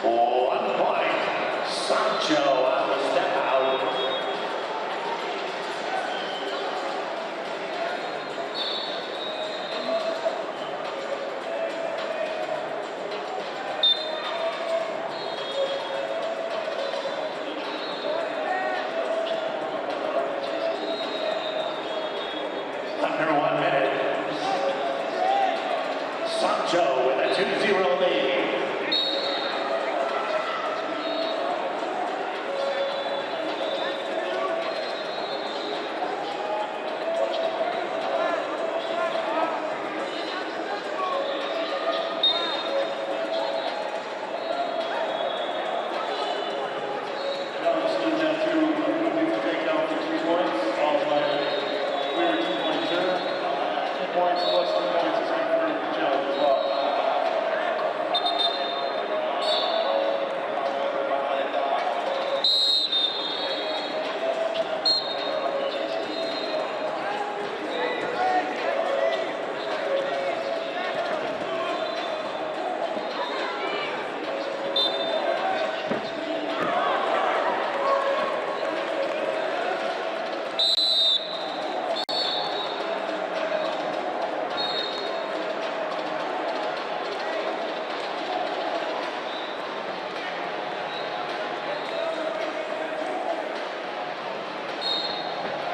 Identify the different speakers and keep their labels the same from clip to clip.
Speaker 1: 1 point. Sancho on the step out. Under 1 minute. Sancho with a 2-0 lead.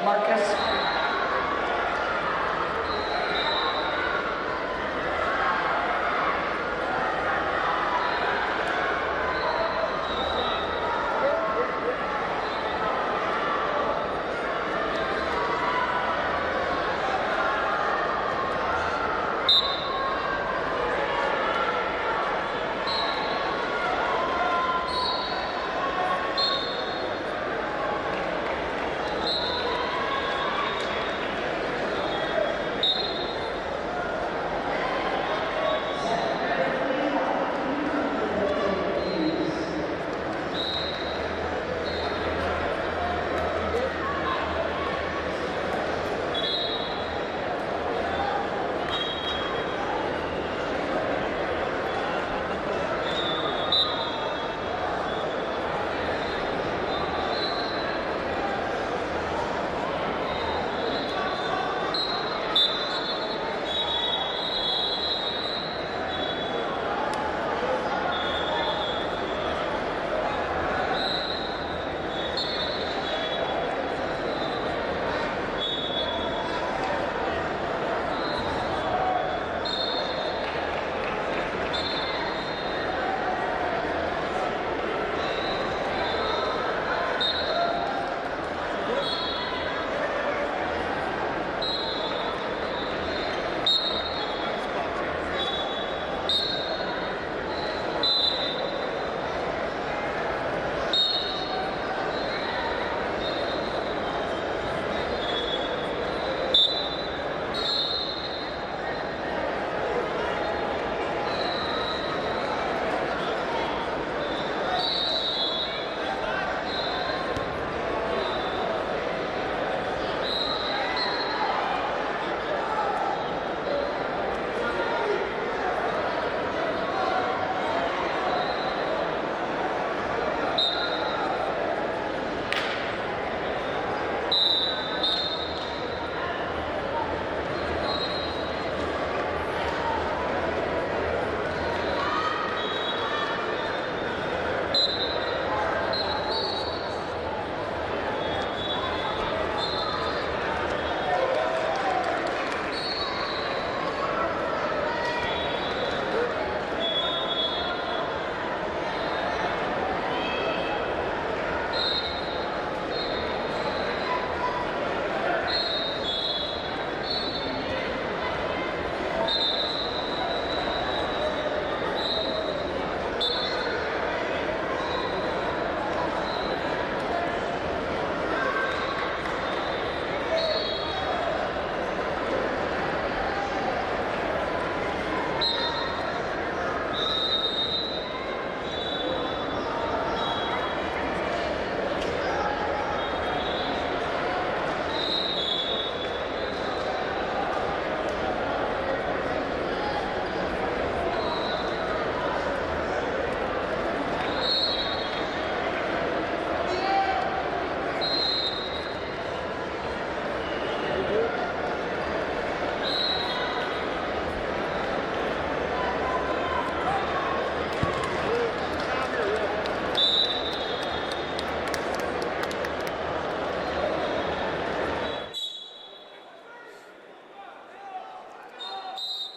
Speaker 2: Marcus.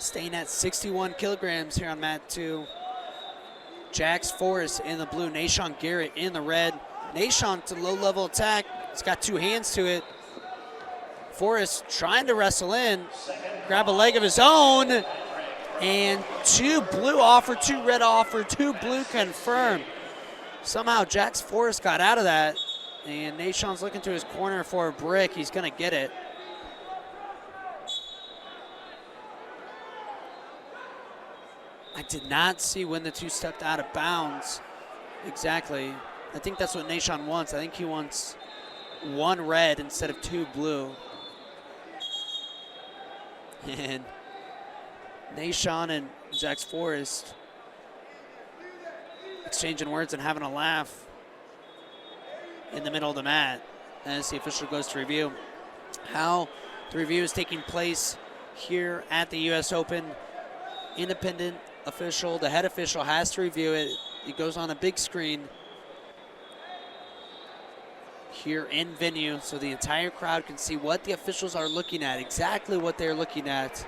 Speaker 3: Staying at 61 kilograms here on mat 2. Jax Forrest in the blue, Nahshon Garrett in the red. Nahshon to low-level attack. He's got 2 hands to it. Forrest trying to wrestle in, grab a leg of his own, and 2 blue offer, 2 red offer, 2 blue confirmed. Somehow Jax Forrest got out of that, and Nahshon's looking to his corner for a brick. He's gonna get it. I did not see when the 2 stepped out of bounds exactly. I think that's what Nahshon wants. I think he wants 1 red instead of 2 blue. And Nahshon and Jax Forrest exchanging words and having a laugh in the middle of the mat as the official goes to review. How the review is taking place here at the U.S. Open. Independent official, the head official has to review it. It goes on a big screen here in venue so the entire crowd can see what the officials are looking at, exactly what they're looking at.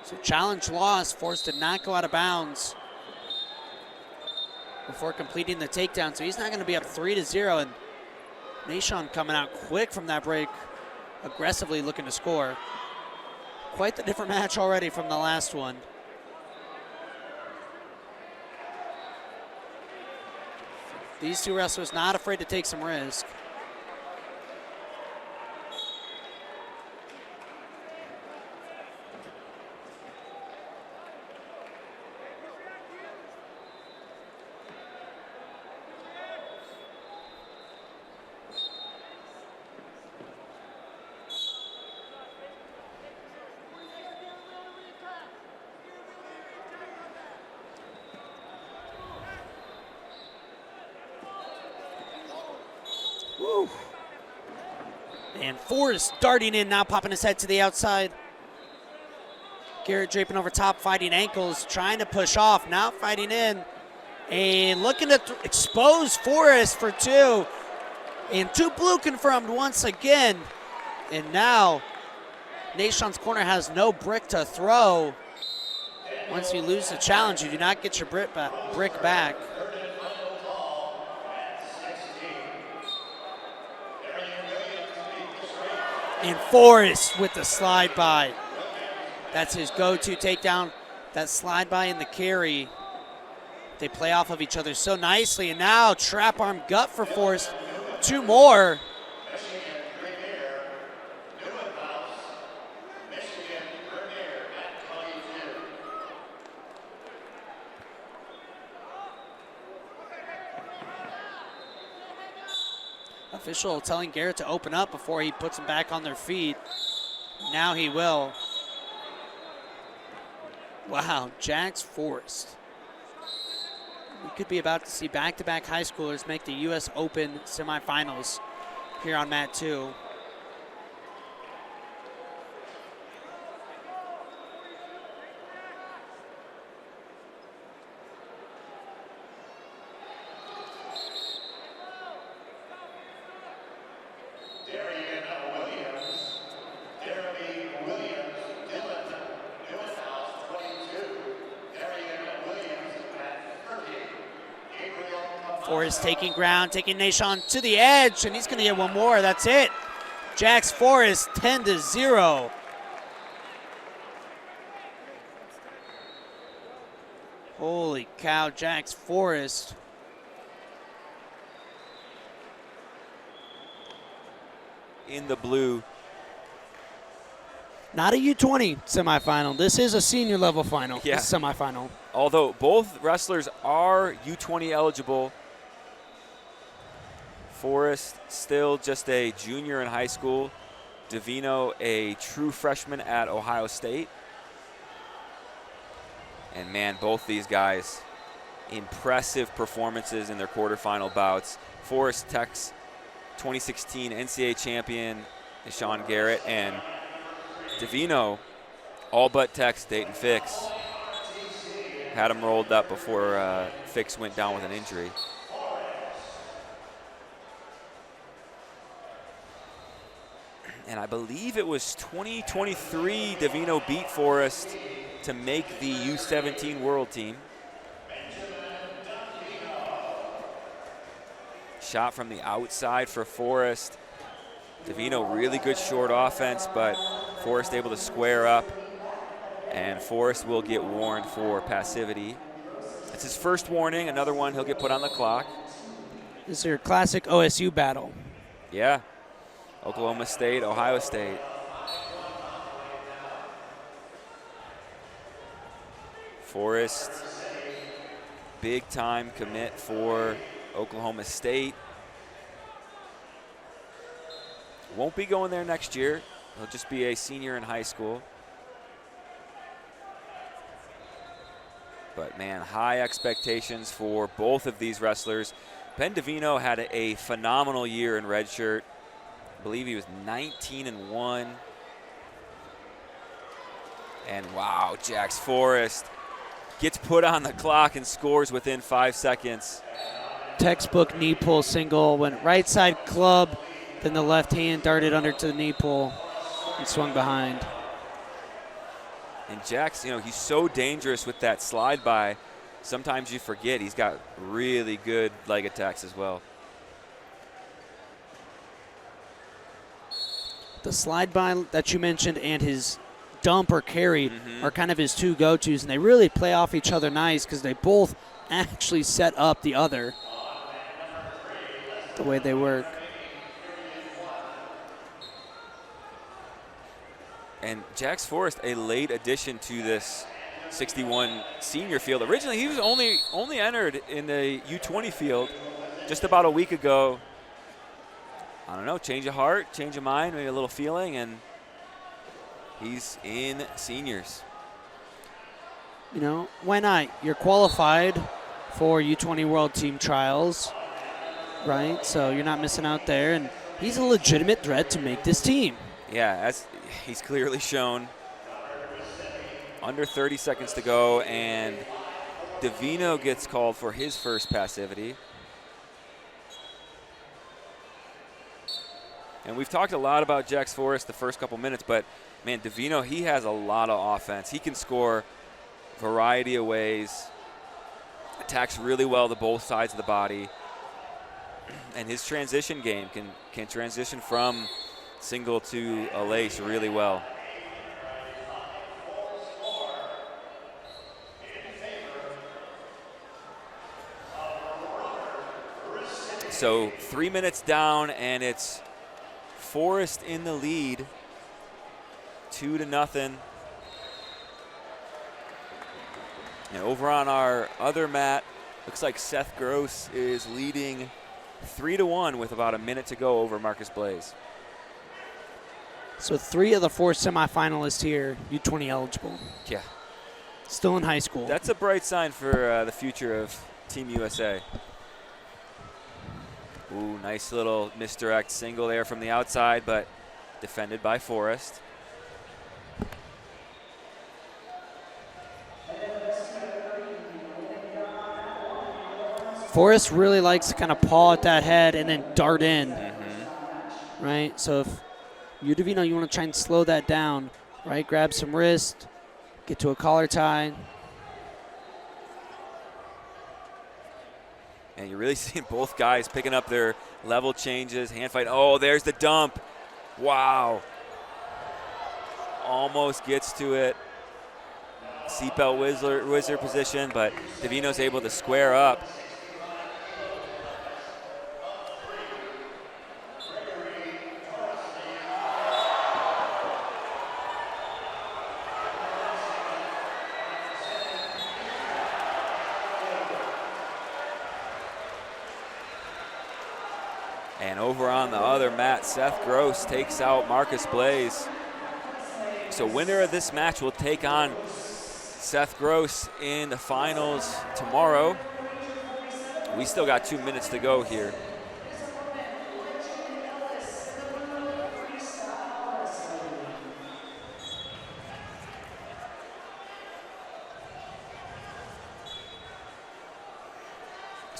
Speaker 3: So challenge lost. Forrest did not go out of bounds before completing the takedown, so he's not going to be up 3-0. And Nahshon coming out quick from that break, aggressively looking to score. Quite the different match already from the last one. These 2 wrestlers not afraid to take some risk. Woo. And Forrest darting in now, popping his head to the outside. Garrett draping over top, fighting ankles, trying to push off, now fighting in. And looking to expose Forrest for 2. And 2 blue confirmed once again. And now Nahshon's corner has no brick to throw. Once you lose the challenge, you do not get your brick back. And Forrest with the slide by. That's his go-to takedown. That slide by and the carry. They play off of each other so nicely. And now trap arm gut for Forrest. 2 more. Official telling Garrett to open up before he puts them back on their feet. Now he will. Wow, Jax Forrest. We could be about to see back-to-back high schoolers make the U.S. Open semifinals here on mat 2. Forrest taking ground, taking Nahshon to the edge, and he's going to get 1 more. That's it. Jax Forrest 10-0. Holy cow, Jax Forrest.
Speaker 4: In the blue.
Speaker 3: Not a U20 semifinal. This is a senior level final.
Speaker 4: Yeah.
Speaker 3: Semifinal.
Speaker 4: Although both wrestlers are U20 eligible. Forrest still just a junior in high school. Davino a true freshman at Ohio State. And man, both these guys, impressive performances in their quarterfinal bouts. Forrest Tech's 2016 NCAA champion, Nahshon Garrett, and Davino all but text Dayton Fix. Had him rolled up before Fix went down with an injury. And I believe it was 2023 Davino beat Forrest to make the U17 World Team. Shot from the outside for Forrest. Davino really good short offense, but Forrest able to square up. And Forrest will get warned for passivity. It's his first warning, another one he'll get put on the clock.
Speaker 3: This is your classic OSU battle.
Speaker 4: Yeah, Oklahoma State, Ohio State. Forrest, big time commit for Oklahoma State. Won't be going there next year. He'll just be a senior in high school. But man, high expectations for both of these wrestlers. Ben Davino had a phenomenal year in red shirt. I believe he was 19-1. And wow, Jax Forrest gets put on the clock and scores within 5 seconds.
Speaker 3: Textbook knee pull single, went right side club, then the left hand darted under to the knee pull and swung behind.
Speaker 4: And Jax, he's so dangerous with that slide by. Sometimes you forget he's got really good leg attacks as well.
Speaker 3: The slide by that you mentioned and his dump or carry are kind of his two go-tos, and they really play off each other nice because they both actually set up the other the way they work.
Speaker 4: And Jax Forrest, a late addition to this 61 senior field. Originally, he was only entered in the U20 field just about a week ago. I don't know, change of heart, change of mind, maybe a little feeling, and he's in seniors.
Speaker 3: Why not? You're qualified for U20 World Team Trials, right? So you're not missing out there, and he's a legitimate threat to make this team.
Speaker 4: Yeah, as he's clearly shown. Under 30 seconds to go, and Davino gets called for his first passivity. And we've talked a lot about Jax Forrest the first couple minutes, but man, Davino, he has a lot of offense. He can score a variety of ways, attacks really well to both sides of the body, and his transition game can transition from single to a lace really well. So 3 minutes down, and it's Forrest in the lead, 2-0. And over on our other mat, looks like Seth Gross is leading 3-1 with about a minute to go over Marcus Blaze.
Speaker 3: So 3 of the 4 semifinalists here, U20 eligible.
Speaker 4: Yeah.
Speaker 3: Still in high school.
Speaker 4: That's a bright sign for the future of Team USA. Ooh, nice little misdirect single there from the outside, but defended by Forrest.
Speaker 3: Forrest really likes to kind of paw at that head and then dart in, right? So if you, Davino, you want to try and slow that down, right? Grab some wrist, get to a collar tie.
Speaker 4: And you're really seeing both guys picking up their level changes, hand fight. Oh, there's the dump. Wow. Almost gets to it. Seatbelt wizard position, but Davino's able to square up. And over on the other mat, Seth Gross takes out Marcus Blaze. So winner of this match will take on Seth Gross in the finals tomorrow. We still got 2 minutes to go here.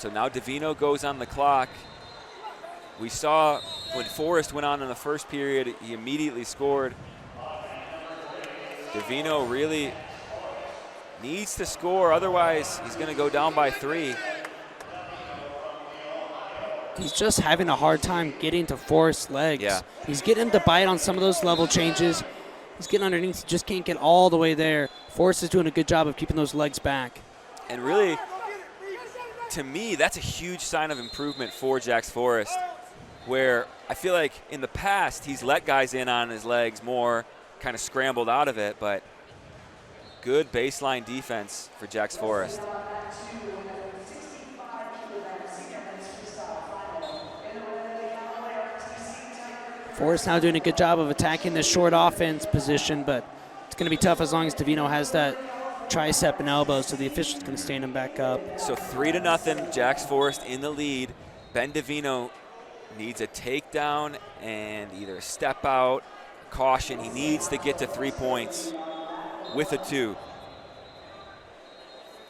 Speaker 4: So now Divino goes on the clock. We saw when Forrest went on in the first period, he immediately scored. Divino really needs to score, otherwise he's going to go down by 3.
Speaker 3: He's just having a hard time getting to Forrest's legs.
Speaker 4: Yeah.
Speaker 3: He's getting him to bite on some of those level changes. He's getting underneath, he just can't get all the way there. Forrest is doing a good job of keeping those legs back.
Speaker 4: And really, to me, that's a huge sign of improvement for Jax Forrest, where I feel like in the past he's let guys in on his legs more, kind of scrambled out of it, but good baseline defense for Jax Forrest.
Speaker 3: Forrest now doing a good job of attacking the short offense position, but it's going to be tough as long as Divino has that tricep and elbow, so the official's going to stand him back up.
Speaker 4: So 3-0, Jax Forrest in the lead. Ben Divino needs a takedown and either a step out, caution. He needs to get to 3 points with a 2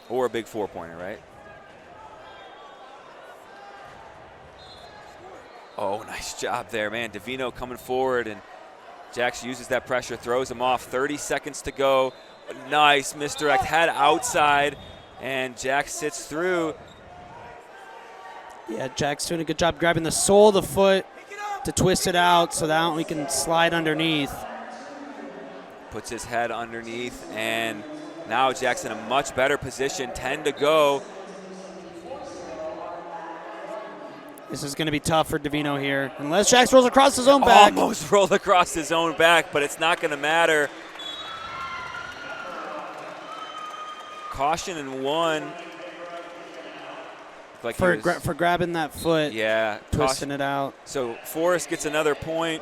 Speaker 4: or a big 4-pointer, right? Oh, nice job there, man. Divino coming forward, and Jax uses that pressure, throws him off. 30 seconds to go. A nice misdirect, head outside, and Jax sits through.
Speaker 3: Yeah, Jack's doing a good job grabbing the sole of the foot to twist it out so that we can slide underneath.
Speaker 4: Puts his head underneath, and now Jack's in a much better position. 10 to go.
Speaker 3: This is going to be tough for Divino here, unless Jax rolls across his own back.
Speaker 4: Almost rolled across his own back, but it's not going to matter. Caution in 1. Like
Speaker 3: for grabbing that foot,
Speaker 4: yeah,
Speaker 3: twisting it out.
Speaker 4: So Forrest gets another point.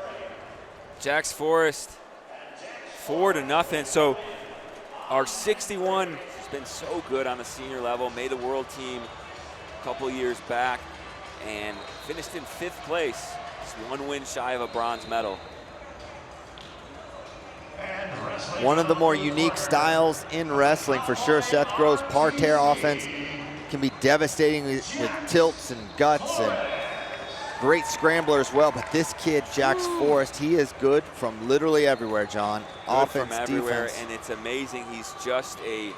Speaker 4: Jax Forrest 4-0. So our 61 has been so good on the senior level, made the world team a couple years back, and finished in 5th place. Just 1 win shy of a bronze medal.
Speaker 5: One of the more unique styles in wrestling for sure. Seth Gross' parterre offense can be devastating with tilts and guts and great scrambler as well. But this kid, Jax Forrest, he is good from literally everywhere, John.
Speaker 4: Good
Speaker 5: offense,
Speaker 4: from everywhere,
Speaker 5: defense.
Speaker 4: and it's amazing. He's just a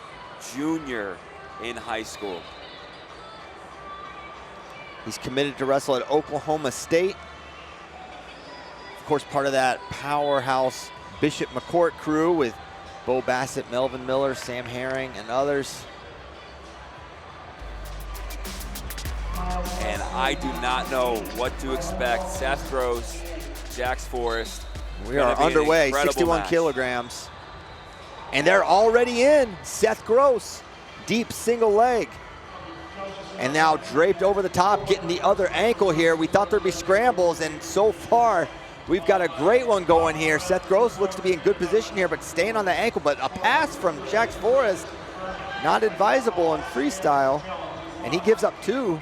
Speaker 4: junior in high school.
Speaker 5: He's committed to wrestle at Oklahoma State. Of course, part of that powerhouse Bishop McCourt crew with Bo Bassett, Melvin Miller, Sam Herring, and others.
Speaker 4: And I do not know what to expect. Seth Gross, Jax Forrest.
Speaker 5: We are underway, 61
Speaker 4: match.
Speaker 5: kilograms. And they're already in. Seth Gross, deep single leg. And now draped over the top, getting the other ankle here. We thought there'd be scrambles, and so far, we've got a great one going here. Seth Gross looks to be in good position here, but staying on the ankle. But a pass from Jax Forrest, not advisable in freestyle. And he gives up 2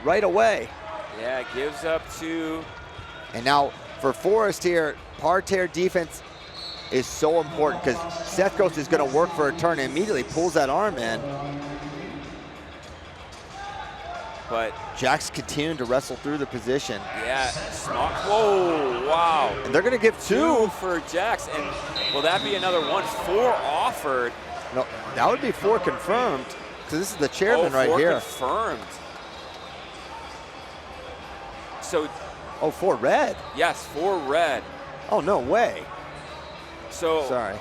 Speaker 5: right away.
Speaker 4: Yeah, gives up 2.
Speaker 5: And now for Forrest here, parterre defense is so important because Seth Gross is going to work for a turn and immediately pulls that arm in.
Speaker 4: But
Speaker 5: Jax continuing to wrestle through the position.
Speaker 4: yeah, smart. Whoa, wow.
Speaker 5: And they're going to give 2
Speaker 4: for Jax. And will that be another 1? 4 offered.
Speaker 5: No, that would be 4 confirmed. So this is the chairman right
Speaker 4: 4
Speaker 5: here.
Speaker 4: confirmed. So,
Speaker 5: 4 red.
Speaker 4: yes, 4 red.
Speaker 5: Oh, no way.
Speaker 4: So,
Speaker 5: Sorry.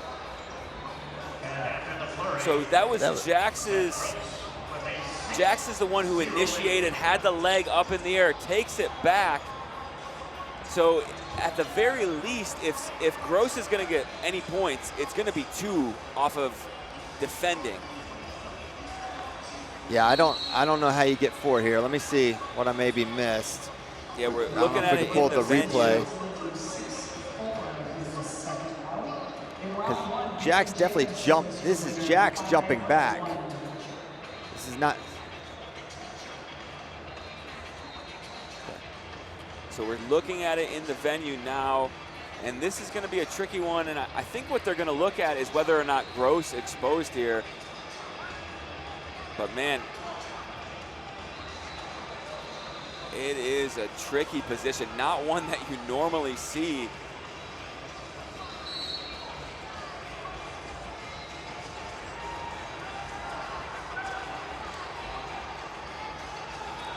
Speaker 4: So that was Jax's. Jax is the one who initiated, had the leg up in the air, takes it back. So at the very least, if Gross is going to get any points, it's going to be 2 off of defending.
Speaker 5: Yeah, I don't know how you get 4 here. Let me see what I maybe missed.
Speaker 4: Yeah, we're
Speaker 5: I don't know
Speaker 4: looking
Speaker 5: if
Speaker 4: at
Speaker 5: we
Speaker 4: it
Speaker 5: can pull
Speaker 4: in
Speaker 5: the
Speaker 4: the
Speaker 5: replay.
Speaker 4: venue.
Speaker 5: Because Jax definitely jumped. This is Jax jumping back. This is not.
Speaker 4: So we're looking at it in the venue now, and this is going to be a tricky one, and I think what they're going to look at is whether or not Gross exposed here. But man, It is a tricky position, not one that you normally see.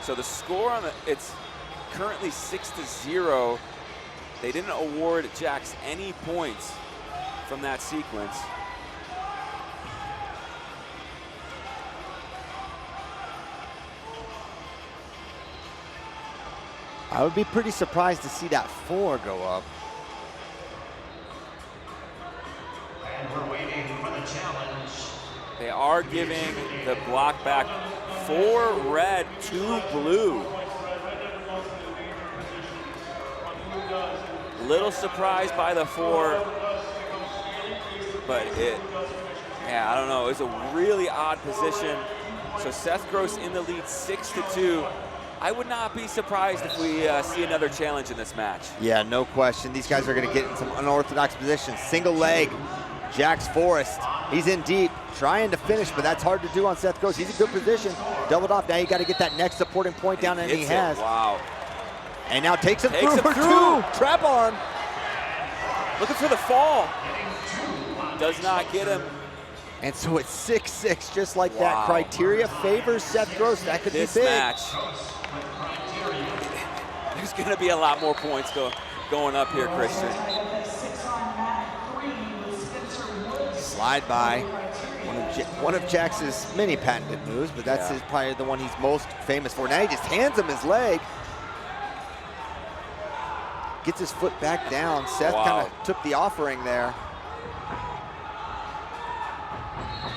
Speaker 4: So the score on it's currently 6-0. They didn't award Jax any points from that sequence.
Speaker 5: I would be pretty surprised to see that 4 go up.
Speaker 1: And we're waiting for the challenge.
Speaker 4: They are giving the block back 4 red, 2 blue. Little surprised by the 4, but I don't know. It's a really odd position. So Seth Gross in the lead, 6-2. I would not be surprised if we see another challenge in this match.
Speaker 5: Yeah, no question. These guys are going to get in some unorthodox positions. Single leg, Jax Forrest. He's in deep, trying to finish, but that's hard to do on Seth Gross. He's in good position. Doubled off. Now you got to get that next supporting point down, and he has.
Speaker 4: Wow.
Speaker 5: And now takes him through for 2. Trap arm.
Speaker 4: Looking for the fall. Does not get him.
Speaker 5: And so it's 6-6, just like that. Criteria favors Seth Gross. That could be big.
Speaker 4: This match, there's going to be a lot more points going up here, Christian.
Speaker 5: Slide by. One of Jax's many patented moves, but that's probably the one he's most famous for. Now he just hands him his leg. Gets his foot back down. Seth kind of took the offering there.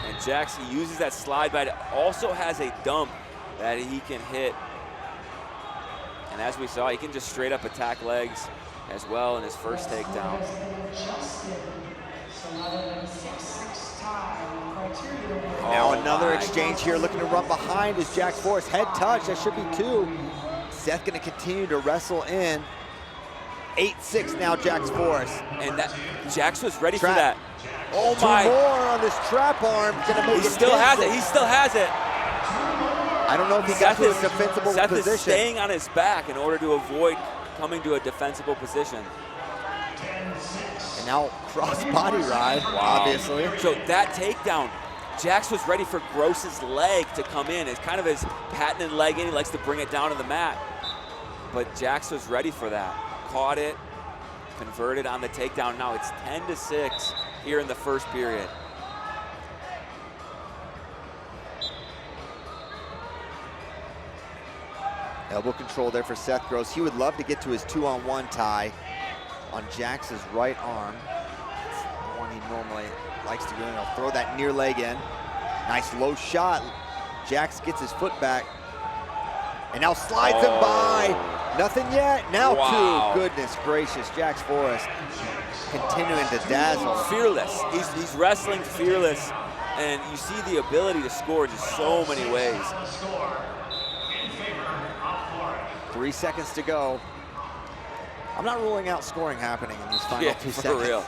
Speaker 4: And Jax, he uses that slide by. Also has a dump that he can hit. And as we saw, he can just straight up attack legs as well in his first takedown.
Speaker 5: Now another exchange here, looking to run behind is Jax Forrest. Head touch, that should be 2. Seth gonna continue to wrestle in. 8-6 now, Jax Forrest.
Speaker 4: And that Jax was ready for that. Oh my.
Speaker 5: 2 more on this trap arm. Gonna make
Speaker 4: he still has it, he still has it.
Speaker 5: I don't know if he got to a defensible
Speaker 4: Seth
Speaker 5: position.
Speaker 4: is staying on his back in order to avoid coming to a defensible position.
Speaker 5: And now cross body ride, obviously.
Speaker 4: So that takedown, Jax was ready for Gross's leg to come in. It's kind of his patented leg in. He likes to bring it down to the mat. But Jax was ready for that. Caught it, converted on the takedown. Now it's 10-6 here in the first period.
Speaker 5: Elbow control there for Seth Gross. He would love to get to his 2-on-1 tie on Jax's right arm. It's the one he normally likes to do, and he'll throw that near leg in. Nice low shot. Jax gets his foot back and now slides him by. Nothing yet. Now 2. Goodness gracious. Jax Forrest continuing to dazzle.
Speaker 4: Fearless. He's wrestling fearless, and you see the ability to score just so many ways.
Speaker 5: 3 seconds to go. I'm not ruling out scoring happening in these final 2 seconds.
Speaker 4: For real.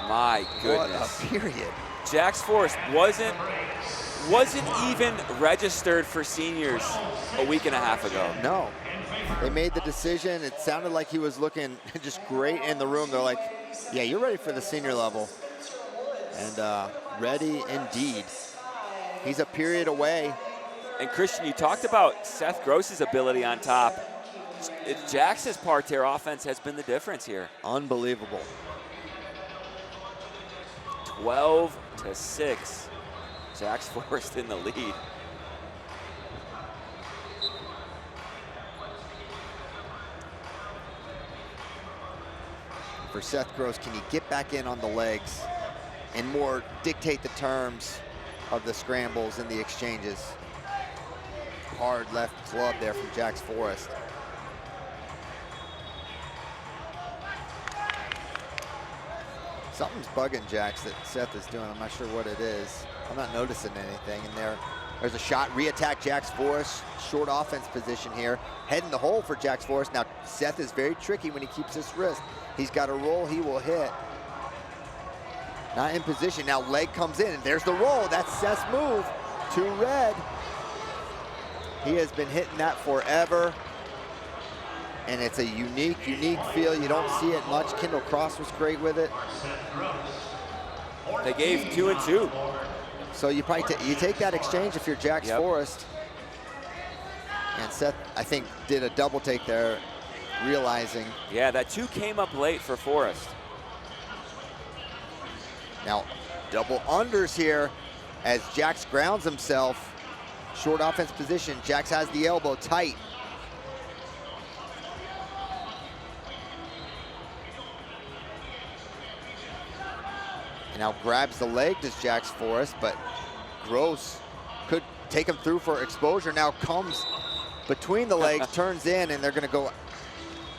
Speaker 4: My goodness.
Speaker 5: What a period.
Speaker 4: Jax Forrest wasn't even registered for seniors a week and a half ago.
Speaker 5: No. They made the decision. It sounded like he was looking just great in the room. They're like, yeah, you're ready for the senior level. And ready indeed. He's a period away.
Speaker 4: And Christian, you talked about Seth Gross's ability on top. Jax's parterre offense has been the difference here.
Speaker 5: Unbelievable.
Speaker 4: 12-6. Jax Forrest in the lead.
Speaker 5: For Seth Gross, can he get back in on the legs and more dictate the terms of the scrambles and the exchanges? Hard left club there from Jax Forrest. Something's bugging Jax that Seth is doing. I'm not sure what it is. I'm not noticing anything in there. There's a shot, re-attack Jax Forrest. Short offense position here. Head in the hole for Jax Forrest. Now, Seth is very tricky when he keeps his wrist. He's got a roll, he will hit. Not in position. Now, leg comes in, and there's the roll. That's Seth's move. 2 red. He has been hitting that forever. And it's a unique feel. You don't see it much. Kendall Cross was great with it.
Speaker 4: They gave 2 and 2.
Speaker 5: So you probably you take that exchange if you're Jax Forrest. And Seth, I think, did a double take there, realizing.
Speaker 4: Yeah, that 2 came up late for Forrest.
Speaker 5: Now, double unders here as Jax grounds himself. Short offense position. Jax has the elbow tight. And now grabs the leg, does Jax Forrest, but Gross could take him through for exposure. Now comes between the legs, turns in, and they're gonna go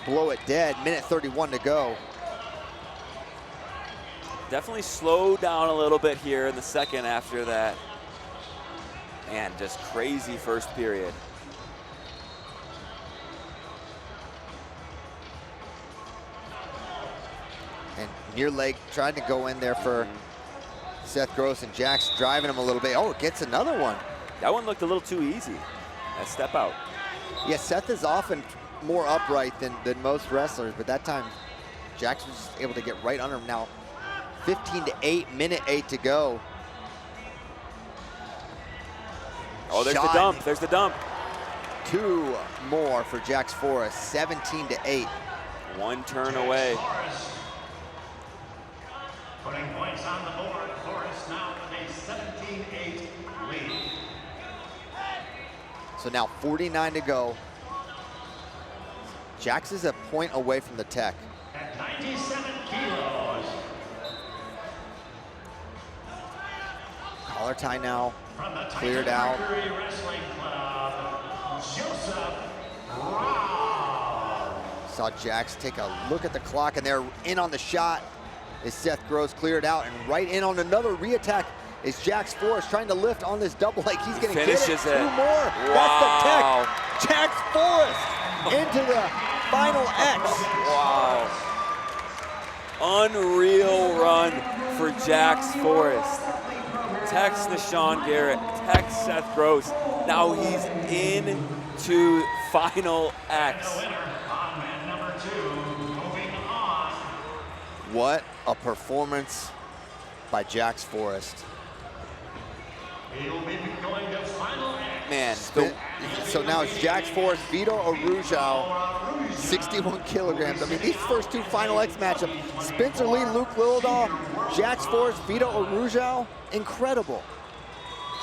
Speaker 5: blow it dead. Minute 31 to go.
Speaker 4: Definitely slowed down a little bit here in the second after that. Man, just crazy first period.
Speaker 5: And near leg tried to go in there for Seth Gross, and Jax driving him a little bit. Oh, gets another one.
Speaker 4: That one looked a little too easy. That step out.
Speaker 5: Yeah, Seth is often more upright than most wrestlers, but that time Jax was just able to get right under him. Now 15-8, minute 8 to go.
Speaker 4: Oh, there's the dump, there's the dump.
Speaker 5: 2 more for Jax Forrest, 17-8.
Speaker 4: 1 turn away.
Speaker 1: Putting points on the board, Forrest now with a 17-8 lead.
Speaker 5: So now 49 to go. Jax is a point away from the tech.
Speaker 1: At 97 kilos.
Speaker 5: Collar tie now,
Speaker 1: From the
Speaker 5: cleared out.
Speaker 1: Mercury Wrestling Club, Joseph Brown.
Speaker 5: Saw Jax take a look at the clock, and they're in on the shot as Seth Gross cleared out, and right in on another re-attack is Jax Forrest trying to lift on this double leg. He's gonna get it.
Speaker 4: Finishes
Speaker 5: 2
Speaker 4: it.
Speaker 5: more.
Speaker 4: Wow.
Speaker 5: That's the tech. Jax Forrest into the final X.
Speaker 4: Wow. Unreal run for Jax Forrest. Tex Nashon Garrett, Tex Seth Gross. Now he's into final X.
Speaker 5: What a performance by Jax Forrest.
Speaker 1: He'll be going to final X.
Speaker 4: Man,
Speaker 5: So now it's Jax Forrest, Vito Arujau, 61 kilograms. I mean, these first 2 final X matchups, Spencer Lee, Luke Lillidahl, Jax Forrest, Vito Arujau, incredible.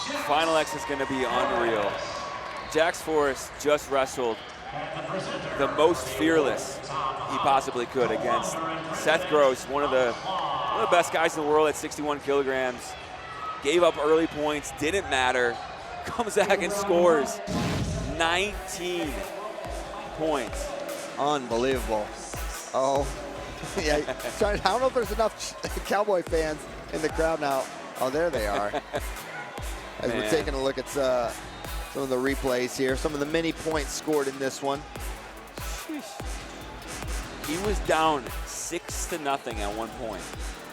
Speaker 4: final X is going to be unreal. Jax Forrest just wrestled the most fearless he possibly could against Seth Gross, one of the best guys in the world at 61 kilograms. Gave up early points, didn't matter. Comes back and scores 19 points.
Speaker 5: Unbelievable. Oh, yeah. I don't know if there's enough Cowboy fans in the crowd now. Oh, there they are. As we're taking a look at some of the replays here, some of the many points scored in this one.
Speaker 4: He was down 6-0 at one point.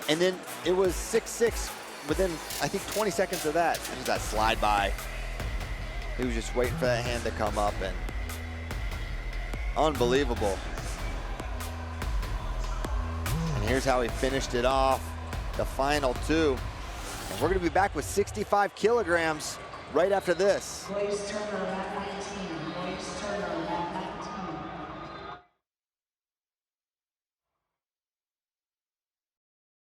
Speaker 5: And then it was 6-6 within, I think, 20 seconds of that. And just that slide by. He was just waiting for that hand to come up, and unbelievable. And here's how he finished it off, the final 2. And we're gonna be back with 65 kilograms right after this.
Speaker 2: Place turner at 19.